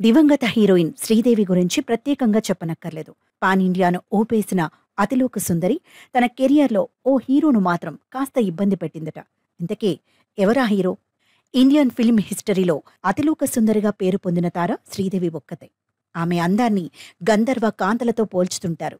దివంగత హీరోయిన్ శ్రీదేవి గురించి ప్రత్యేకంగా చెప్పనక్కర్లేదు. పాన్ ఇండియాను ఊపేసిన అతిలోక సుందరి తన కెరియర్‌లో ఓ హీరోను మాత్రం కాస్త ఇబ్బంది పెట్టిందట. ఇంతకీ ఎవరా హీరో? ఇండియన్ ఫిల్మ్ హిస్టరీలో అతిలోక సుందరిగా పేరు పొందిన తార శ్రీదేవి ఒక్కతే. ఆమె అందాన్ని గంధర్వ కాంతలతో పోల్చుతుంటారు.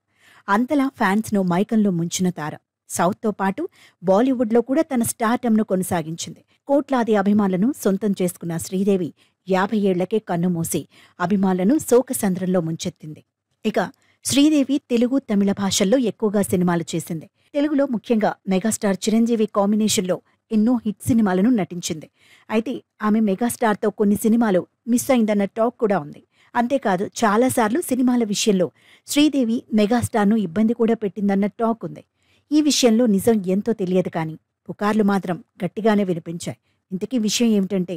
అంతలా ఫ్యాన్స్‌ను మైకంలో ముంచిన తార. సౌత్‌తో పాటు బాలీవుడ్‌లో కూడా తన స్టార్డమ్‌ను కొనసాగించింది. కోట్లాది అభిమానులను సొంతం చేసుకున్న శ్రీదేవి 50 ఏళ్లకే కన్నుమూసి అభిమానులను శోకసంద్రంలో ముంచెత్తింది. ఇక శ్రీదేవి తెలుగు, తమిళ భాషల్లో ఎక్కువగా సినిమాలు చేసింది. తెలుగులో ముఖ్యంగా మెగాస్టార్ చిరంజీవి కాంబినేషన్లో ఎన్నో హిట్ సినిమాలను నటించింది. అయితే ఆమె మెగాస్టార్తో కొన్ని సినిమాలు మిస్ అయిందన్న టాక్ కూడా ఉంది. అంతేకాదు చాలాసార్లు సినిమాల విషయంలో శ్రీదేవి మెగాస్టార్ను ఇబ్బంది కూడా పెట్టిందన్న టాక్ ఉంది. ఈ విషయంలో నిజం ఎంతో తెలియదు కానీ పుకార్లు మాత్రం గట్టిగానే వినిపించాయి. ఇంతకీ విషయం ఏమిటంటే,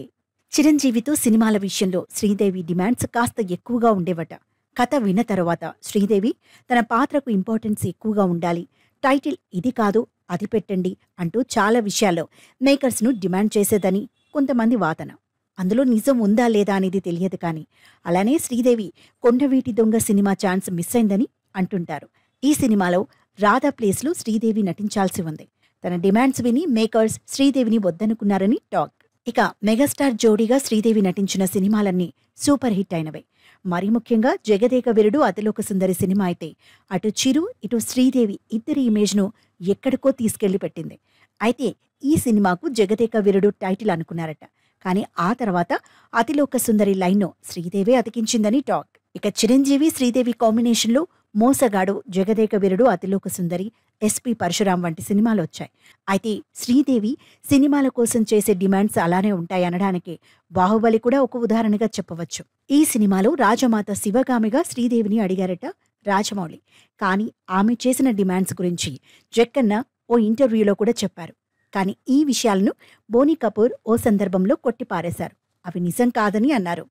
చిరంజీవితో సినిమాల విషయంలో శ్రీదేవి డిమాండ్స్ కాస్త ఎక్కువగా ఉండేవట. కథ విన్న తర్వాత శ్రీదేవి తన పాత్రకు ఇంపార్టెన్స్ ఎక్కువగా ఉండాలి, టైటిల్ ఇది కాదు అది పెట్టండి అంటూ చాలా విషయాల్లో మేకర్స్ను డిమాండ్ చేసేదని కొంతమంది వాదన. అందులో నిజం ఉందా లేదా అనేది తెలియదు కానీ అలానే శ్రీదేవి కొండవీటి దొంగ సినిమా ఛాన్స్ మిస్ అయిందని అంటుంటారు. ఈ సినిమాలో రాధా ప్లేస్లో శ్రీదేవి నటించాల్సి ఉంది. తన డిమాండ్స్ విని మేకర్స్ శ్రీదేవిని వద్దనుకున్నారని టాక్. ఇక మెగాస్టార్ జోడీగా శ్రీదేవి నటించిన సినిమాలన్నీ సూపర్ హిట్ అయినవే. మరీ ముఖ్యంగా జగదేక వీరుడు అతిలోక సుందరి సినిమా అయితే అటు చిరు ఇటు శ్రీదేవి ఇద్దరి ఇమేజ్ను ఎక్కడికో తీసుకెళ్లి పెట్టింది. అయితే ఈ సినిమాకు జగదేక వీరుడు టైటిల్ అనుకున్నారట. కానీ ఆ తర్వాత అతిలోక సుందరి లైన్ను శ్రీదేవే అతికించిందని టాక్. ఇక చిరంజీవి శ్రీదేవి కాంబినేషన్లో మోసగాడు, జగదేక వీరుడు, అతిలోక సుందరి, ఎస్పీ పరశురాం వంటి సినిమాలు వచ్చాయి. అయితే శ్రీదేవి సినిమాల కోసం చేసే డిమాండ్స్ అలానే ఉంటాయనడానికి బాహుబలి కూడా ఒక ఉదాహరణగా చెప్పవచ్చు. ఈ సినిమాలో రాజమాత శివగామిగా శ్రీదేవిని అడిగారట రాజమౌళి. కానీ ఆమె చేసిన డిమాండ్స్ గురించి జక్కన్న ఓ ఇంటర్వ్యూలో కూడా చెప్పారు. కానీ ఈ విషయాలను బోనీ కపూర్ ఓ సందర్భంలో కొట్టిపారేశారు. అవి నిజం కాదని అన్నారు.